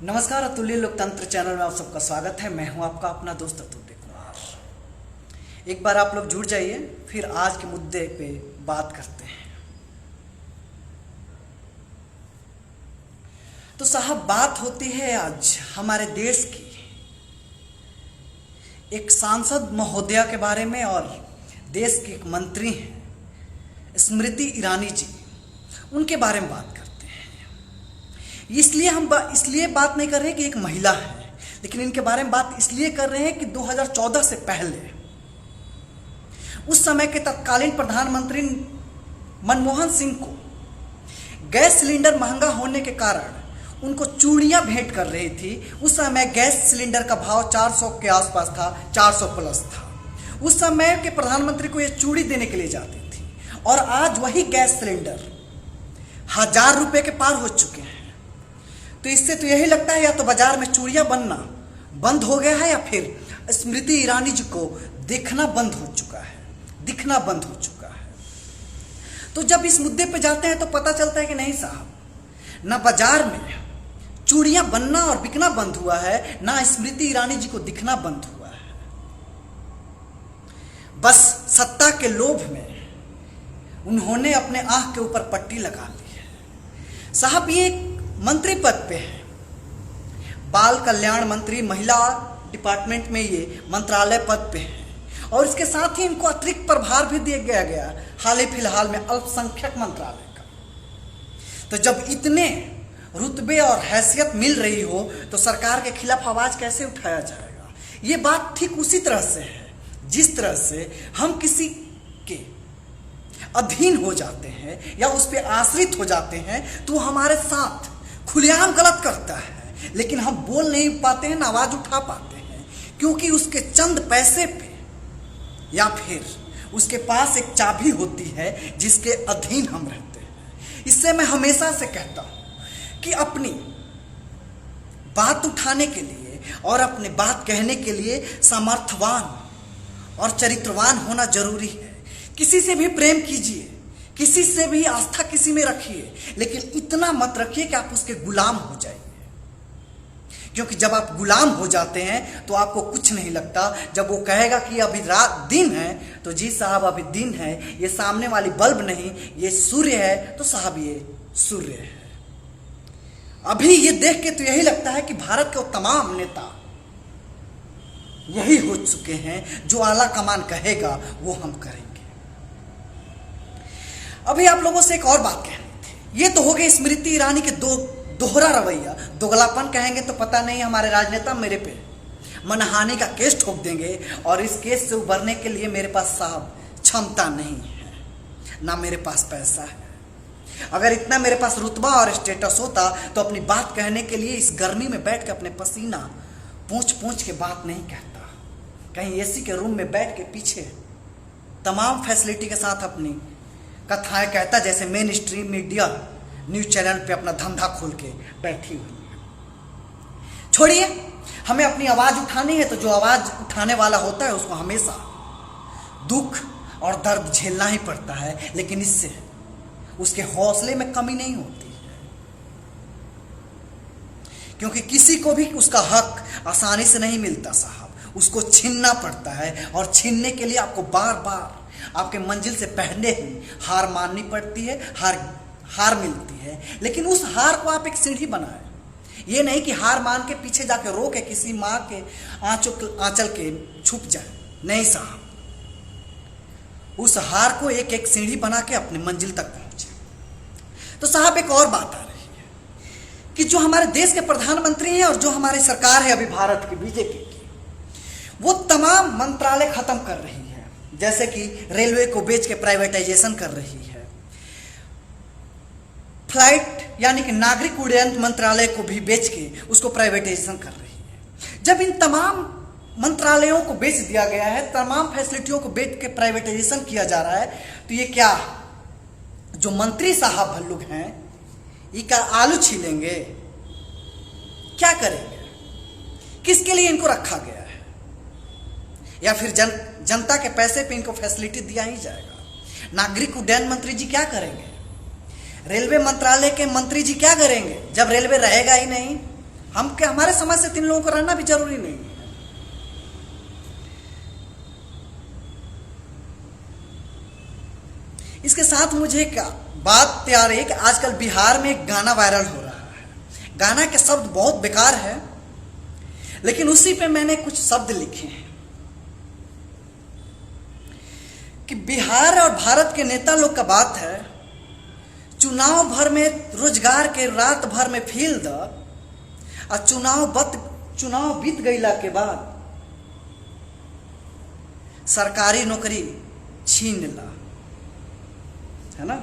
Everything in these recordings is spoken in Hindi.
नमस्कार, अतुल्य लोकतंत्र चैनल में आप सबका स्वागत है। मैं हूं आपका अपना दोस्त अतुल्य कुमार। एक बार आप लोग जुड़ जाइए, फिर आज के मुद्दे पे बात करते हैं। तो साहब, बात होती है आज हमारे देश की एक सांसद महोदया के बारे में, और देश की एक मंत्री हैं स्मृति ईरानी जी, उनके बारे में बात करते हैं। इसलिए हम इसलिए बात नहीं कर रहे कि एक महिला है, लेकिन इनके बारे में बात इसलिए कर रहे हैं कि 2014 से पहले उस समय के तत्कालीन प्रधानमंत्री मनमोहन सिंह को गैस सिलेंडर महंगा होने के कारण उनको चूड़ियां भेंट कर रही थी। उस समय गैस सिलेंडर का भाव 400 के आसपास था, 400 प्लस था। उस समय के प्रधानमंत्री को ये चूड़ी देने के लिए जाती थी, और आज वही गैस सिलेंडर 1000 रुपये के पार हो चुके हैं। तो इससे तो यही लगता है या तो बाजार में चूड़ियां बनना बंद हो गया है, या फिर स्मृति ईरानी जी को दिखना बंद हो चुका है। तो जब इस मुद्दे पे जाते हैं तो पता चलता है कि नहीं साहब, ना बाजार में चूड़ियां बनना और बिकना बंद हुआ है, ना स्मृति ईरानी जी को दिखना बंद हुआ है। बस सत्ता के लोभ में उन्होंने अपने आंख के ऊपर पट्टी लगा ली है। साहब, ये एक मंत्री पद पे है, बाल कल्याण मंत्री, महिला डिपार्टमेंट में ये मंत्रालय पद पे है, और इसके साथ ही इनको अतिरिक्त प्रभार भी दिया गया हाल ही फिलहाल में अल्पसंख्यक मंत्रालय का। तो जब इतने रुतबे और हैसियत मिल रही हो तो सरकार के खिलाफ आवाज कैसे उठाया जाएगा? ये बात ठीक उसी तरह से है जिस तरह से हम किसी के अधीन हो जाते हैं या उस पर आश्रित हो जाते हैं तो हमारे साथ खुलेआम गलत करता है, लेकिन हम बोल नहीं पाते हैं, ना आवाज उठा पाते हैं, क्योंकि उसके चंद पैसे पे या फिर उसके पास एक चाबी होती है जिसके अधीन हम रहते हैं। इससे मैं हमेशा से कहता हूं कि अपनी बात उठाने के लिए और अपनी बात कहने के लिए सामर्थ्यवान और चरित्रवान होना जरूरी है। किसी से भी प्रेम कीजिए, किसी से भी आस्था किसी में रखिए, लेकिन इतना मत रखिए कि आप उसके गुलाम हो जाइए, क्योंकि जब आप गुलाम हो जाते हैं तो आपको कुछ नहीं लगता। जब वो कहेगा कि अभी रात दिन है, तो जी साहब अभी दिन है, ये सामने वाली बल्ब नहीं, ये सूर्य है, तो साहब ये सूर्य है। अभी ये देख के तो यही लगता है कि भारत के तमाम नेता यही हो चुके हैं, जो आला कमान कहेगा वो हम करेंगे। अभी आप लोगों से एक और बात कहनी थी। ये तो हो गई स्मृति ईरानी के दोहरा रवैया, दोगलापन कहेंगे तो पता नहीं हमारे राजनेता मेरे पे मनहानि का केस ठोक देंगे, और इस केस से उबरने के लिए मेरे पास साहब क्षमता नहीं है, ना मेरे पास पैसा है। अगर इतना मेरे पास रुतबा और स्टेटस होता तो अपनी बात कहने के लिए इस गर्मी में बैठ के अपने पसीना पूंछ के बात नहीं कहता, कहीं एसी के रूम में बैठ के पीछे तमाम फैसिलिटी के साथ अपनी कथाएं कहता, जैसे main stream media news channel पे अपना धंधा खोल के बैठी हुई है। छोड़िए, हमें अपनी आवाज उठानी है, तो जो आवाज उठाने वाला होता है उसको हमेशा दुख और दर्द झेलना ही पड़ता है, लेकिन इससे उसके हौसले में कमी नहीं होती है, क्योंकि किसी को भी उसका हक आसानी से नहीं मिलता साहब, उसको छीनना पड़ता है, और छीनने के लिए आपको बार बार आपके मंजिल से पहले ही हार माननी पड़ती है, हार मिलती है। लेकिन उस हार को आप एक सीढ़ी बनाएं, ये नहीं कि हार मान के पीछे जाके रो के किसी माँ के आंचल के छुप जाए, नहीं साहब, उस हार को एक एक सीढ़ी बना के अपनी मंजिल तक पहुंचे। तो साहब, एक और बात आ रही है कि जो हमारे देश के प्रधानमंत्री हैं और जो हमारी सरकार है अभी भारत की बीजेपी की, वो तमाम मंत्रालय खत्म कर रही है, जैसे कि रेलवे को बेच के प्राइवेटाइजेशन कर रही है, फ्लाइट यानी कि नागरिक उड्डयन मंत्रालय को भी बेच के उसको प्राइवेटाइजेशन कर रही है। जब इन तमाम मंत्रालयों को बेच दिया गया है, तमाम फैसिलिटियों को बेच के प्राइवेटाइजेशन किया जा रहा है, तो ये क्या जो मंत्री साहब भल्लुक हैं, ये क्या आलू छीलेंगे? क्या करेंगे? किसके लिए इनको रखा गया है? या फिर जनता के पैसे पे इनको फैसिलिटी दिया ही जाएगा? नागरिक उड्डयन मंत्री जी क्या करेंगे? रेलवे मंत्रालय के मंत्री जी क्या करेंगे जब रेलवे रहेगा ही नहीं? हमारे समाज से 3 लोगों को रहना भी जरूरी नहीं है। इसके साथ मुझे एक बात याद है कि आजकल बिहार में एक गाना वायरल हो रहा है। गाना के शब्द बहुत बेकार है, लेकिन उसी पे मैंने कुछ शब्द लिखे हैं कि बिहार और भारत के नेता लोग का बात है, चुनाव भर में रोजगार के रात भर में फील द, और चुनाव बीत गईला के बाद सरकारी नौकरी छीन ला, है ना।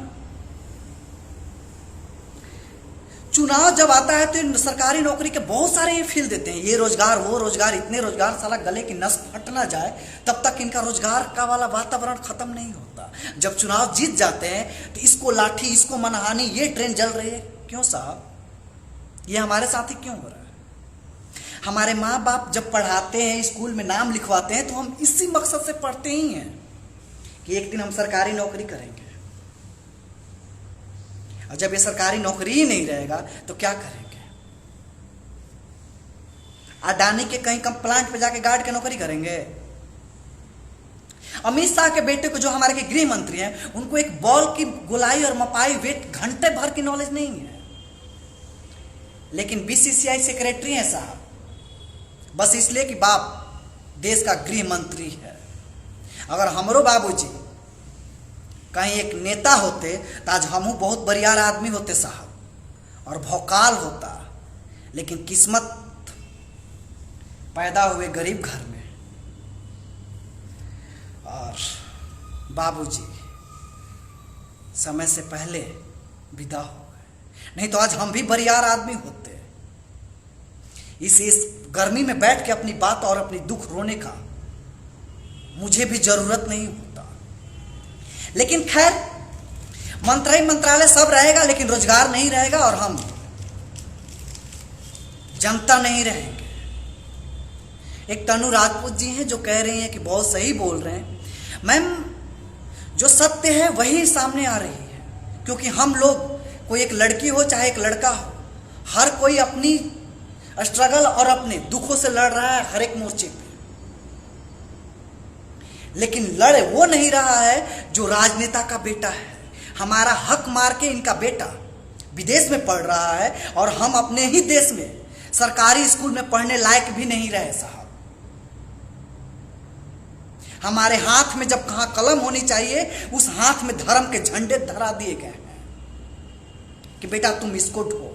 चुनाव जब आता है तो सरकारी नौकरी के बहुत सारे ये फील देते हैं, ये रोजगार वो रोजगार, इतने रोजगार, साला गले की नस फट ना जाए तब तक इनका रोजगार का वाला वातावरण खत्म नहीं होता। जब चुनाव जीत जाते हैं तो इसको लाठी, इसको मनहानी, ये ट्रेन जल रही है। क्यों साहब, ये हमारे साथ ही क्यों हो रहा है? हमारे माँ बाप जब पढ़ाते हैं, स्कूल में नाम लिखवाते हैं, तो हम इसी मकसद से पढ़ते ही हैं कि एक दिन हम सरकारी नौकरी करेंगे। और जब ये सरकारी नौकरी ही नहीं रहेगा तो क्या करेंगे? अडानी के कहीं प्लांट पे जाके गार्ड की नौकरी करेंगे? अमित शाह के बेटे को, जो हमारे के गृह मंत्री हैं, उनको एक बॉल की गोलाई और मपाई वेट घंटे भर की नॉलेज नहीं है, लेकिन बीसीसीआई सेक्रेटरी हैं साहब, बस इसलिए कि बाप देश का गृह मंत्री है। अगर हमरो बाबूजी कहीं एक नेता होते तो आज हमहू बहुत बरियार आदमी होते साहब, और भौकाल होता, लेकिन किस्मत पैदा हुए गरीब घर में, और बाबूजी समय से पहले विदा हो गए, नहीं तो आज हम भी बरियार आदमी होते। इस गर्मी में बैठ के अपनी बात और अपनी दुख रोने का मुझे भी जरूरत नहीं होता। लेकिन खैर, मंत्रालय सब रहेगा, लेकिन रोजगार नहीं रहेगा और हम जनता नहीं रहेंगे। एक तनु राजपूत जी हैं जो कह रही हैं कि बहुत सही बोल रहे हैं मैम, जो सत्य है वही सामने आ रही है, क्योंकि हम लोग, कोई एक लड़की हो चाहे एक लड़का हो, हर कोई अपनी स्ट्रगल और अपने दुखों से लड़ रहा है हर एक मोर्चे पे, लेकिन लड़ वो नहीं रहा है जो राजनेता का बेटा है। हमारा हक मार के इनका बेटा विदेश में पढ़ रहा है और हम अपने ही देश में सरकारी स्कूल में पढ़ने लायक भी नहीं रहे साहब। हमारे हाथ में जब कहां कलम होनी चाहिए, उस हाथ में धर्म के झंडे धरा दिए गए हैं कि बेटा तुम इसको ढो।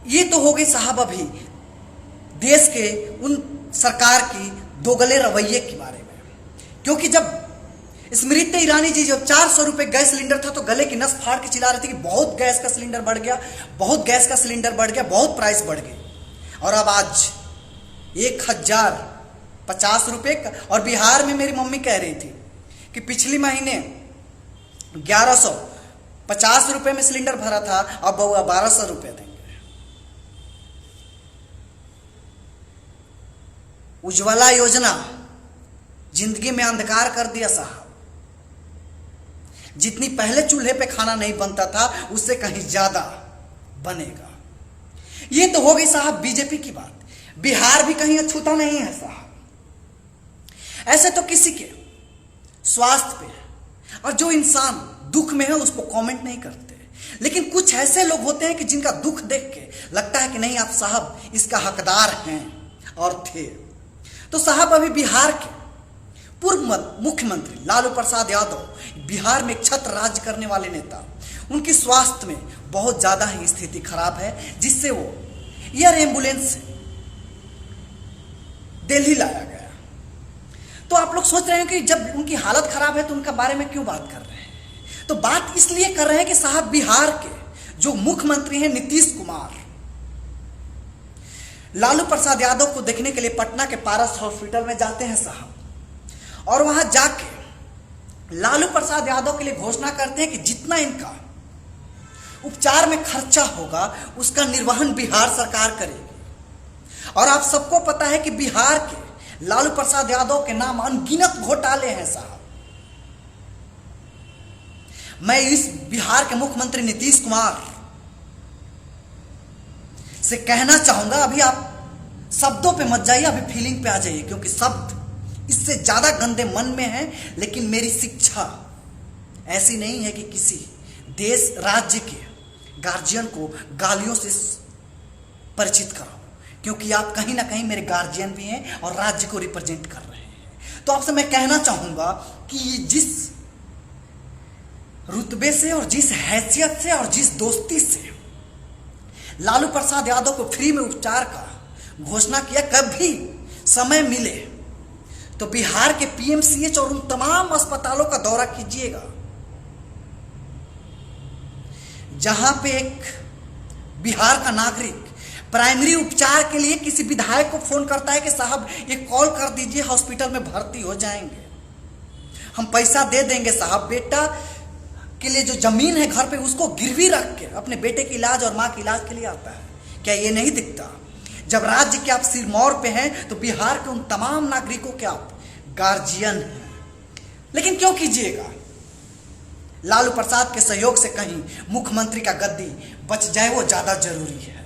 ये तो हो गई साहब अभी देश के उन सरकार की दोगले रवैये के बारे में, क्योंकि जब स्मृति ईरानी जी जब 400 रुपये गैस सिलेंडर था तो गले की नस फाड़ के चिल्ला रही थी कि बहुत गैस का सिलेंडर बढ़ गया, बहुत गैस का सिलेंडर बढ़ गया, बहुत प्राइस बढ़ गई। और अब आज 1050 रुपये का, और बिहार में मेरी मम्मी कह रही थी कि पिछले महीने 1150 रुपये में सिलेंडर भरा था, अब बउआ 1200 रुपये देंगे। उज्ज्वला योजना जिंदगी में अंधकार कर दिया साहब। जितनी पहले चूल्हे पे खाना नहीं बनता था, उससे कहीं ज्यादा बनेगा। ये तो हो गई साहब बीजेपी की बात। बिहार भी कहीं अछूता नहीं है साहब। ऐसे तो किसी के स्वास्थ्य पे और जो इंसान दुख में है उसको कमेंट नहीं करते, लेकिन कुछ ऐसे लोग होते हैं कि जिनका दुख देख के लगता है कि नहीं आप साहब इसका हकदार हैं और थे। तो साहब अभी बिहार के पूर्व मुख्यमंत्री लालू प्रसाद यादव, बिहार में एक छत्र राज्य करने वाले नेता, उनकी स्वास्थ्य में बहुत ज़्यादा ही स्थिति खराब है, जिससे वो एयर एम्बुलेंस से दिल्ली लाया गया। तो आप लोग सोच रहे हैं कि जब उनकी हालत खराब है तो उनका बारे में क्यों बात कर रहे हैं? तो बात इसलिए कर रहे हैं कि साहब बिहार के जो मुख्यमंत्री हैं नीतीश कुमार, लालू प्रसाद यादव को देखने के लिए पटना के पारस हॉस्पिटल में जाते हैं साहब, और वहां जाके लालू प्रसाद यादव के लिए घोषणा करते हैं कि जितना इनका उपचार में खर्चा होगा उसका निर्वहन बिहार सरकार करेगी। और आप सबको पता है कि बिहार के लालू प्रसाद यादव के नाम अनगिनत घोटाले हैं साहब। मैं इस बिहार के मुख्यमंत्री नीतीश कुमार से कहना चाहूंगा, अभी आप शब्दों पे मत जाइए, अभी फीलिंग पे आ जाइए, क्योंकि शब्द इससे ज्यादा गंदे मन में हैं। लेकिन मेरी शिक्षा ऐसी नहीं है कि किसी देश राज्य के गार्जियन को गालियों से परिचित कराओ, क्योंकि आप कहीं ना कहीं मेरे गार्जियन भी हैं और राज्य को रिप्रेजेंट कर रहे हैं। तो आपसे मैं कहना चाहूंगा कि जिस रुतबे से और जिस हैसियत से और जिस दोस्ती से लालू प्रसाद यादव को फ्री में उपचार का घोषणा किया, कभी समय मिले तो बिहार के पीएमसीएच और उन तमाम अस्पतालों का दौरा कीजिएगा जहां पे एक बिहार का नागरिक प्राइमरी उपचार के लिए किसी विधायक को फोन करता है कि साहब एक कॉल कर दीजिए, हॉस्पिटल में भर्ती हो जाएंगे, हम पैसा दे देंगे साहब। बेटा के लिए जो जमीन है घर पे उसको गिरवी रख के अपने बेटे के इलाज और माँ के इलाज के लिए आता है। क्या ये नहीं दिखता? जब राज्य के आप सिरमौर पे हैं तो बिहार के उन तमाम नागरिकों के आप गार्जियन हैं। लेकिन क्यों कीजिएगा? लालू प्रसाद के सहयोग से कहीं मुख्यमंत्री का गद्दी बच जाए वो ज्यादा जरूरी है,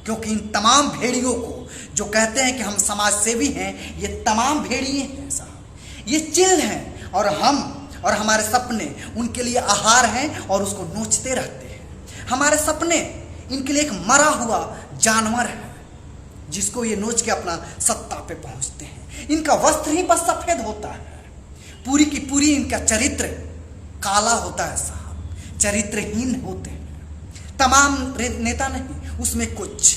क्योंकि इन तमाम भेड़ियों को जो कहते हैं कि हम समाज सेवी हैं, ये तमाम भेड़िए हैं साहब, ये चिल हैं और हम और हमारे सपने उनके लिए आहार हैं और उसको नोचते रहते हैं। हमारे सपने इनके लिए एक मरा हुआ जानवर है जिसको ये नोच के अपना सत्ता पे पहुंचते हैं। इनका वस्त्र ही बस सफेद होता है, पूरी की पूरी इनका चरित्र काला होता है साहब, चरित्रहीन होते हैं। तमाम नेता नहीं, उसमें कुछ।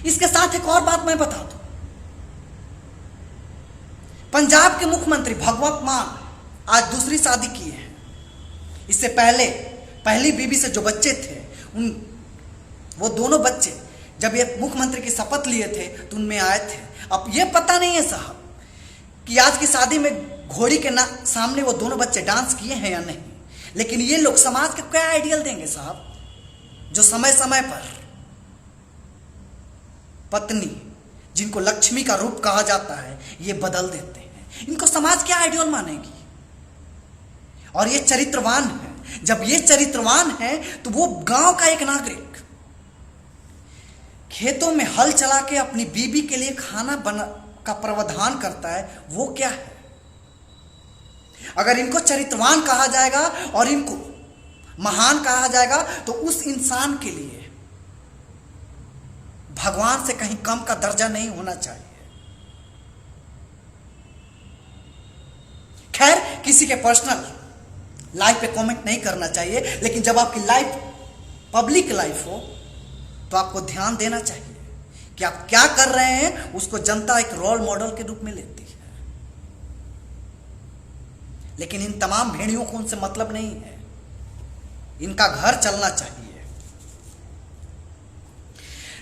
इसके साथ एक और बात मैं बता दूं, पंजाब के मुख्यमंत्री भगवंत मान आज दूसरी शादी की है। इससे पहले पहली बीवी से जो बच्चे थे वो दोनों बच्चे जब ये मुख्यमंत्री की शपथ लिए थे तो उनमें आए थे। अब ये पता नहीं है साहब कि आज की शादी में घोड़ी के सामने वो दोनों बच्चे डांस किए हैं या नहीं, लेकिन ये लोग समाज के क्या आइडियल देंगे साहब, जो समय समय पर पत्नी जिनको लक्ष्मी का रूप कहा जाता है ये बदल देते हैं। इनको समाज क्या आइडियल मानेगी? और ये चरित्रवान है। जब ये चरित्रवान है तो वो गांव का एक नागरिक खेतों में हल चला के अपनी बीबी के लिए खाना बना का प्रावधान करता है, वो क्या है? अगर इनको चरित्रवान कहा जाएगा और इनको महान कहा जाएगा तो उस इंसान के लिए भगवान से कहीं कम का दर्जा नहीं होना चाहिए। खैर, किसी के पर्सनल लाइफ पे कमेंट नहीं करना चाहिए, लेकिन जब आपकी लाइफ पब्लिक लाइफ हो तो आपको ध्यान देना चाहिए कि आप क्या कर रहे हैं। उसको जनता एक रोल मॉडल के रूप में लेती है। लेकिन इन तमाम भेड़ियों को उनसे मतलब नहीं है, इनका घर चलना चाहिए।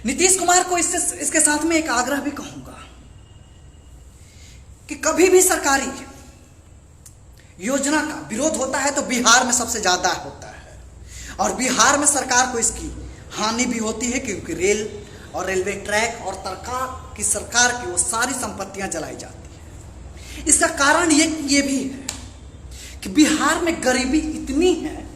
नीतीश कुमार को इसके साथ में एक आग्रह भी कहूंगा कि कभी भी सरकारी योजना का विरोध होता है तो बिहार में सबसे ज्यादा होता है, और बिहार में सरकार को इसकी हानि भी होती है, क्योंकि रेल और रेलवे ट्रैक और सरकार की वो सारी संपत्तियां जलाई जाती है। इसका कारण ये भी है कि बिहार में गरीबी इतनी है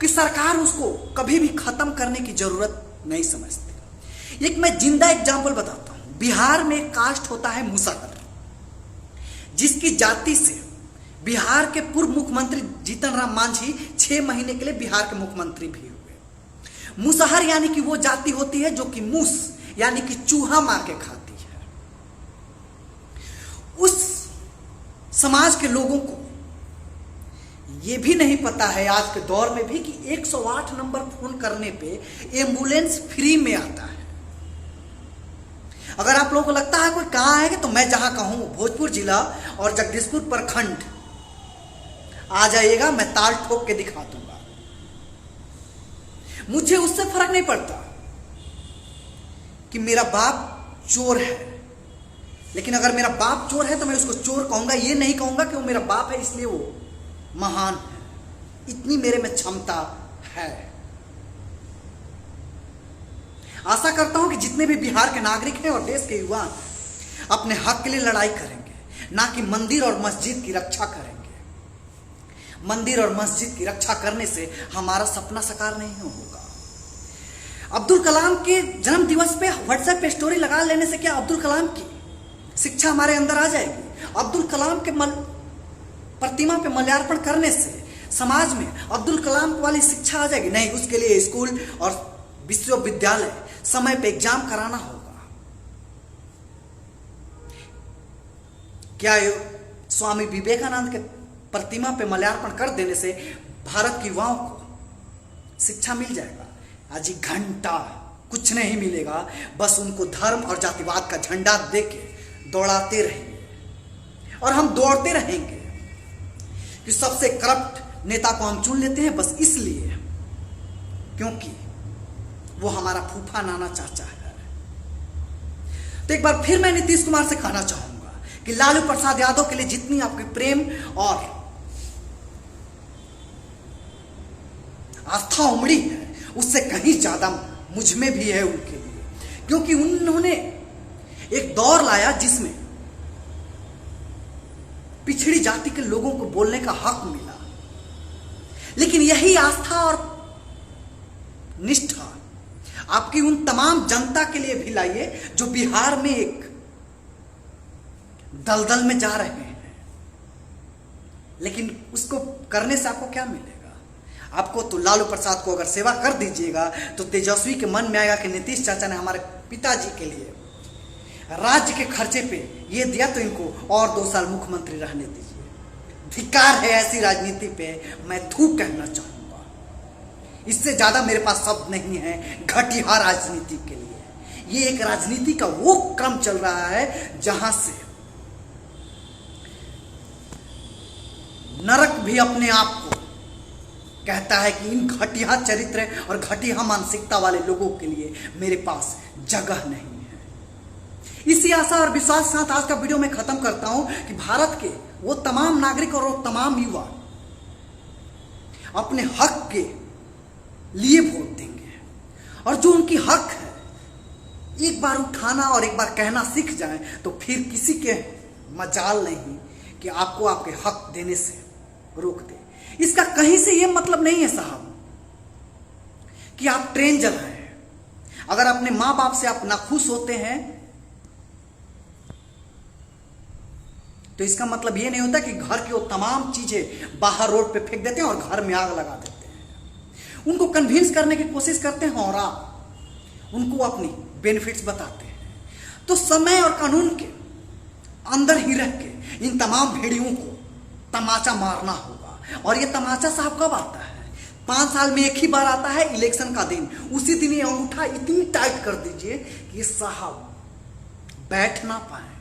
कि सरकार उसको कभी भी खत्म करने की जरूरत नहीं समझती। एक मैं जिंदा एग्जाम्पल बताता हूं। बिहार में एक कास्ट होता है मुसहर, जिसकी जाति से बिहार के पूर्व मुख्यमंत्री जीतन राम मांझी 6 महीने के लिए बिहार के मुख्यमंत्री भी हुए। मुसहर यानी कि वो जाति होती है जो कि मूस यानी कि चूहा मार के खाती है। उस समाज के लोगों को ये भी नहीं पता है आज के दौर में भी कि 108 नंबर फोन करने पे एम्बुलेंस फ्री में आता है। अगर आप लोगों को लगता है कोई कहां है तो मैं जहां कहूं भोजपुर जिला और जगदीशपुर प्रखंड आ जाइएगा, मैं ताल ठोक के दिखा दूंगा। मुझे उससे फर्क नहीं पड़ता कि मेरा बाप चोर है, लेकिन अगर मेरा बाप चोर है तो मैं उसको चोर कहूंगा, ये नहीं कहूंगा कि वो मेरा बाप है इसलिए वो महान है। इतनी मेरे में क्षमता है। आशा करता हूं कि जितने भी बिहार के नागरिक हैं और देश के युवा अपने हक के लिए लड़ाई करेंगे, ना कि मंदिर और मस्जिद की रक्षा करेंगे। मंदिर और मस्जिद की रक्षा करने से हमारा सपना साकार नहीं होगा। अब्दुल कलाम के जन्म दिवस पे व्हाट्सएप पे स्टोरी लगा लेने से क्या अब्दुल कलाम की शिक्षा हमारे अंदर आ जाएगी? अब्दुल कलाम के प्रतिमा पे माल्यार्पण करने से समाज में अब्दुल कलाम वाली शिक्षा आ जाएगी? नहीं, उसके लिए स्कूल और विश्वविद्यालय समय पे एग्जाम कराना होगा। क्या स्वामी विवेकानंद के प्रतिमा पे माल्यार्पण कर देने से भारत के युवाओं को शिक्षा मिल जाएगा? आज घंटा कुछ नहीं मिलेगा, बस उनको धर्म और जातिवाद का झंडा देके दौड़ाते रहेंगे और हम दौड़ते रहेंगे कि सबसे करप्ट नेता को हम चुन लेते हैं बस इसलिए क्योंकि वो हमारा फूफा नाना चाचा है। तो एक बार फिर मैं नीतीश कुमार से कहना चाहूंगा कि लालू प्रसाद यादव के लिए जितनी आपकी प्रेम और आस्था उमड़ी है उससे कहीं ज्यादा मुझ में भी है उनके लिए, क्योंकि उन्होंने एक दौर लाया जिसमें पिछड़ी जाति के लोगों को बोलने का हक मिला। लेकिन यही आस्था और निष्ठा आपकी उन तमाम जनता के लिए भी लाइए जो बिहार में एक दलदल में जा रहे हैं। लेकिन उसको करने से आपको क्या मिलेगा? आपको तो लालू प्रसाद को अगर सेवा कर दीजिएगा तो तेजस्वी के मन में आएगा कि नीतीश चाचा ने हमारे पिताजी के लिए राज्य के खर्चे पे ये दिया तो इनको और 2 साल मुख्यमंत्री रहने दीजिए। धिक्कार है ऐसी राजनीति पे, मैं थू कहना चाहूंगा। इससे ज्यादा मेरे पास शब्द नहीं है घटिया राजनीति के लिए। ये एक राजनीति का वो क्रम चल रहा है जहां से नरक भी अपने आप को कहता है कि इन घटिया चरित्र और घटिया मानसिकता वाले लोगों के लिए मेरे पास जगह नहीं है। इसी आशा और विश्वास के साथ आज का वीडियो मैं खत्म करता हूं कि भारत के वो तमाम नागरिक और वो तमाम युवा अपने हक के लिए वोट देंगे और जो उनकी हक है एक बार उठाना और एक बार कहना सीख जाएं तो फिर किसी के मजाल नहीं कि आपको आपके हक देने से रोक दे। इसका कहीं से यह मतलब नहीं है साहब कि आप ट्रेन जलाएं। अगर अपने मां बाप से आप नाखुश होते हैं तो इसका मतलब यह नहीं होता कि घर की वो तमाम चीजें बाहर रोड पे फेंक देते हैं और घर में आग लगा देते हैं। उनको कन्विंस करने की कोशिश करते हैं और आप उनको अपनी बेनिफिट्स बताते हैं। तो समय और कानून के अंदर ही रह के इन तमाम भेड़ियों को तमाचा मारना होगा। और ये तमाचा साहब कब आता है? 5 साल में एक ही बार आता है, इलेक्शन का दिन। उसी दिन ये अंगूठा इतनी टाइट कर दीजिए कि ये साहब बैठ ना पाए।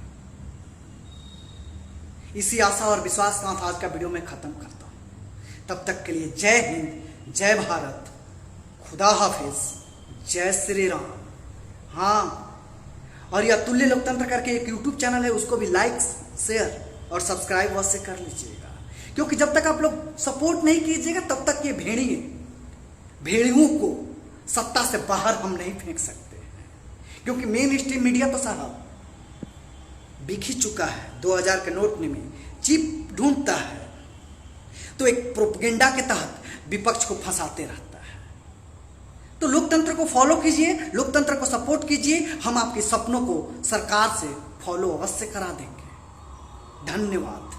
इसी आशा और विश्वास के साथ आज का वीडियो मैं खत्म करता हूं। तब तक के लिए जय हिंद, जय भारत, खुदा हाफिज, जय श्री राम। हाँ, और यह अतुल्य लोकतंत्र करके एक यूट्यूब चैनल है, उसको भी लाइक, शेयर और सब्सक्राइब अवश्य कर लीजिएगा, क्योंकि जब तक आप लोग सपोर्ट नहीं कीजिएगा तब तक ये भेड़ियों को सत्ता से बाहर हम नहीं फेंक सकते हैं। क्योंकि मेन स्ट्रीम मीडिया तो साहब बिक ही चुका है। 2000 के नोट में चिप ढूंढता है तो एक प्रोपेगेंडा के तहत विपक्ष को फंसाते रहता है। तो लोकतंत्र को फॉलो कीजिए, लोकतंत्र को सपोर्ट कीजिए। हम आपके सपनों को सरकार से फॉलो अवश्य करा देंगे। धन्यवाद।